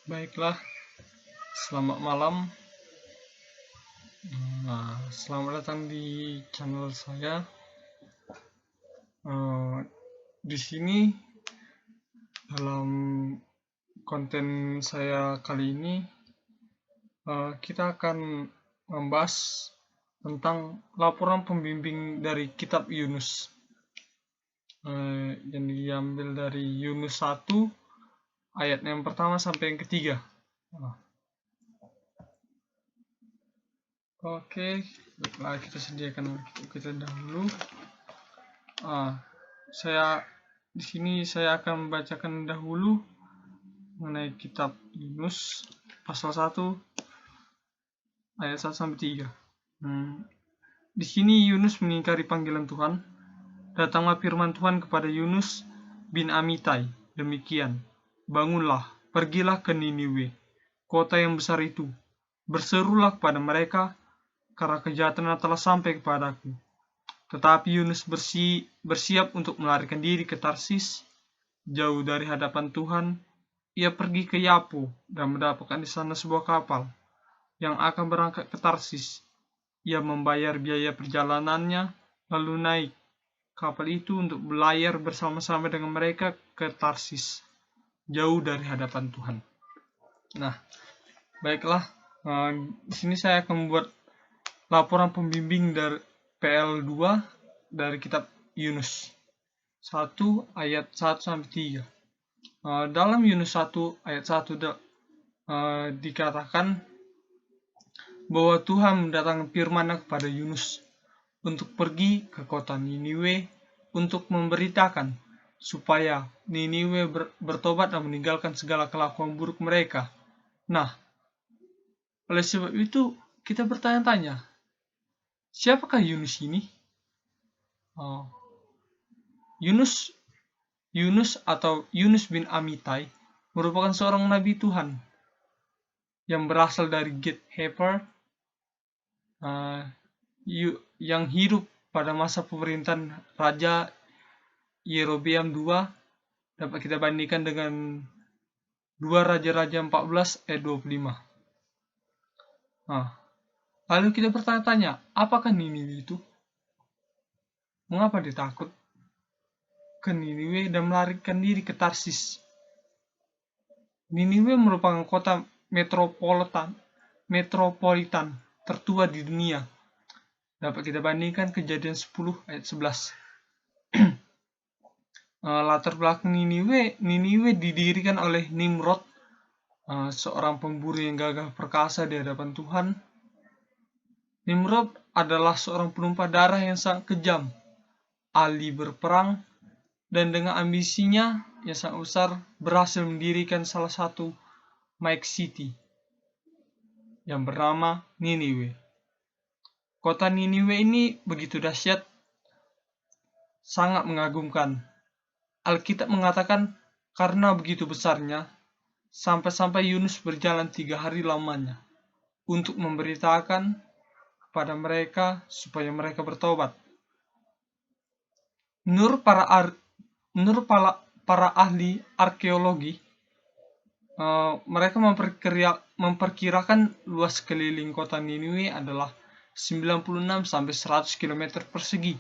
Baiklah, selamat malam. Selamat datang di channel saya. Di sini dalam konten saya kali ini kita akan membahas tentang laporan pembimbing dari kitab Yunus yang diambil dari Yunus 1 ayat yang pertama sampai yang ketiga. Oke, baiklah, kita sediakan kita dahulu. Di sini saya akan membacakan dahulu mengenai kitab Yunus pasal 1 ayat 1 sampai 3. Di sini Yunus mengingkari panggilan Tuhan. Datanglah firman Tuhan kepada Yunus bin Amitai demikian, bangunlah, pergilah ke Niniwe, kota yang besar itu. Berserulah kepada mereka, karena kejahatannya telah sampai kepadaku. Tetapi Yunus bersiap untuk melarikan diri ke Tarsis, jauh dari hadapan Tuhan. Ia pergi ke Yapo dan mendapatkan di sana sebuah kapal yang akan berangkat ke Tarsis. Ia membayar biaya perjalanannya, lalu naik kapal itu untuk berlayar bersama-sama dengan mereka ke Tarsis, jauh dari hadapan Tuhan. Nah, baiklah, di sini saya akan membuat laporan pembimbing dari PL2 dari kitab Yunus 1 ayat 1 sampai 3. Dalam Yunus 1 ayat 1 dikatakan bahwa Tuhan mendatangkan firman kepada Yunus untuk pergi ke kota Niniwe untuk memberitakan supaya Niniwe bertobat dan meninggalkan segala kelakuan buruk mereka. Nah, oleh sebab itu kita bertanya-tanya, siapakah Yunus ini? Yunus atau Yunus bin Amitai merupakan seorang nabi Tuhan yang berasal dari Geth-Hepher, yang hidup pada masa pemerintahan Raja Yerobeam II. Dapat kita bandingkan dengan 2 Raja-Raja 14 ayat 25. Lalu kita bertanya-tanya, apakah Niniwe itu? Mengapa dia takut ke Niniwe dan melarikan diri ke Tarsis? Niniwe merupakan kota metropolitan tertua di dunia. Dapat kita bandingkan Kejadian 10 ayat 11. Latar belakang Niniwe didirikan oleh Nimrod, seorang pemburu yang gagah perkasa di hadapan Tuhan. Nimrod adalah seorang penumpah darah yang sangat kejam, ahli berperang, dan dengan ambisinya yang sangat besar berhasil mendirikan salah satu Mike City yang bernama Niniwe. Kota Niniwe ini begitu dahsyat, sangat mengagumkan. Alkitab mengatakan karena begitu besarnya, sampai-sampai Yunus berjalan 3 hari lamanya untuk memberitakan kepada mereka supaya mereka bertobat. Menurut para ahli arkeologi, mereka memperkirakan luas keliling kota Niniwe adalah 96 sampai 100 km persegi.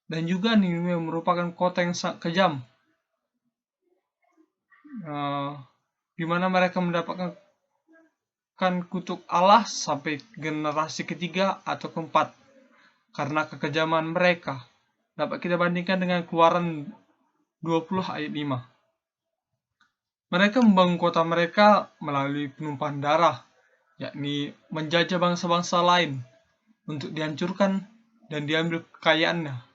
Dan juga Niniwe merupakan kota yang sangat kejam, di mana mereka mendapatkan kutuk Allah sampai generasi ketiga atau keempat karena kekejaman mereka. Dapat kita bandingkan dengan Keluaran 20 ayat 5. Mereka membangun kota mereka melalui penumpahan darah, yakni menjajah bangsa-bangsa lain untuk dihancurkan dan diambil kekayaannya.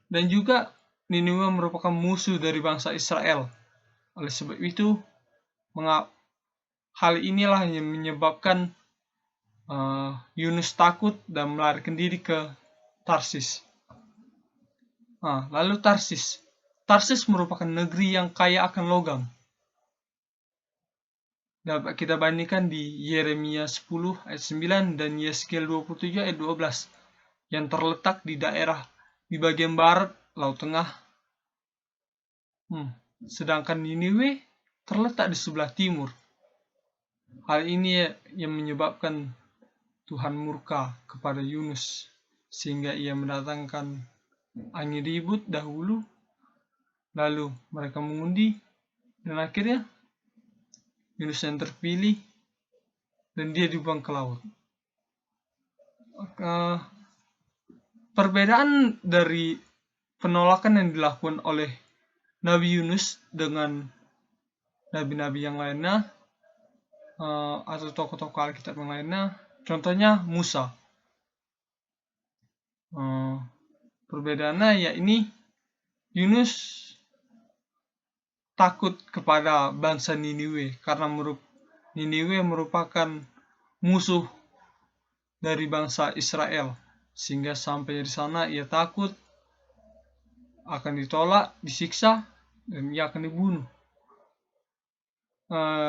Dan juga Niniwe merupakan musuh dari bangsa Israel. Oleh sebab itu, hal inilah yang menyebabkan Yunus takut dan melarikan diri ke Tarsis. Lalu Tarsis merupakan negeri yang kaya akan logam. Dapat kita bandingkan di Yeremia 10 ayat 9 dan Yeskel 27 ayat 12 yang terletak di daerah di bagian barat Laut Tengah. Sedangkan Niniwe terletak di sebelah timur Hal ini yang menyebabkan Tuhan murka kepada Yunus, sehingga ia mendatangkan angin ribut dahulu, lalu mereka mengundi, dan akhirnya Yunus yang terpilih, dan dia dibuang ke laut. Perbedaan dari penolakan yang dilakukan oleh Nabi Yunus dengan nabi-nabi yang lainnya, atau tokoh-tokoh Alkitab yang lainnya, contohnya Musa. Perbedaannya ya ini, Yunus takut kepada bangsa Niniwe karena Niniwe merupakan musuh dari bangsa Israel, sehingga sampai di sana ia takut akan ditolak, disiksa, dan ia akan dibunuh.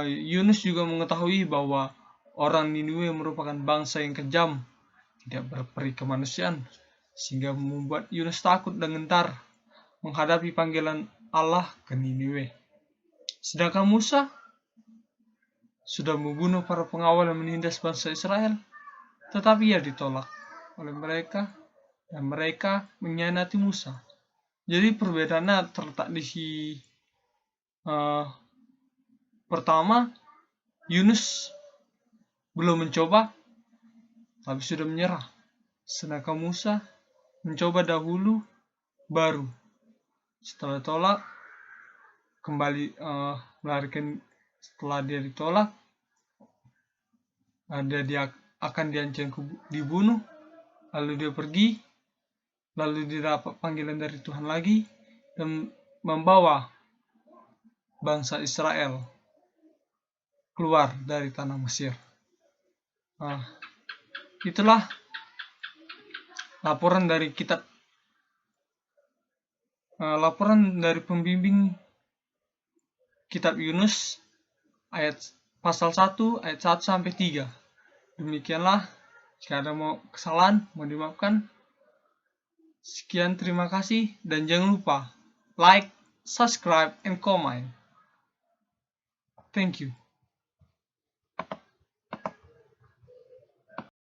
Yunus juga mengetahui bahwa orang Niniwe merupakan bangsa yang kejam, tidak berperi kemanusiaan, sehingga membuat Yunus takut dan gentar menghadapi panggilan Allah ke Niniwe. Sedangkan Musa sudah membunuh para pengawal dan menindas bangsa Israel, tetapi ia ditolak oleh mereka, dan mereka mengkhianati Musa. Jadi perbedaannya terletak di pertama, Yunus belum mencoba tapi sudah menyerah, sedangkan Musa mencoba dahulu, baru setelah tolak kembali melarikan. Setelah dia ditolak, dia akan diancam dibunuh, lalu dia pergi, lalu dia dapat panggilan dari Tuhan lagi dan membawa bangsa Israel keluar dari tanah Mesir. Itulah laporan dari laporan dari pembimbing kitab Yunus pasal 1 ayat 1 sampai 3. Demikianlah, jika ada kesalahan mau dimaafkan. Sekian, terima kasih, dan jangan lupa like, subscribe, and comment. Thank you.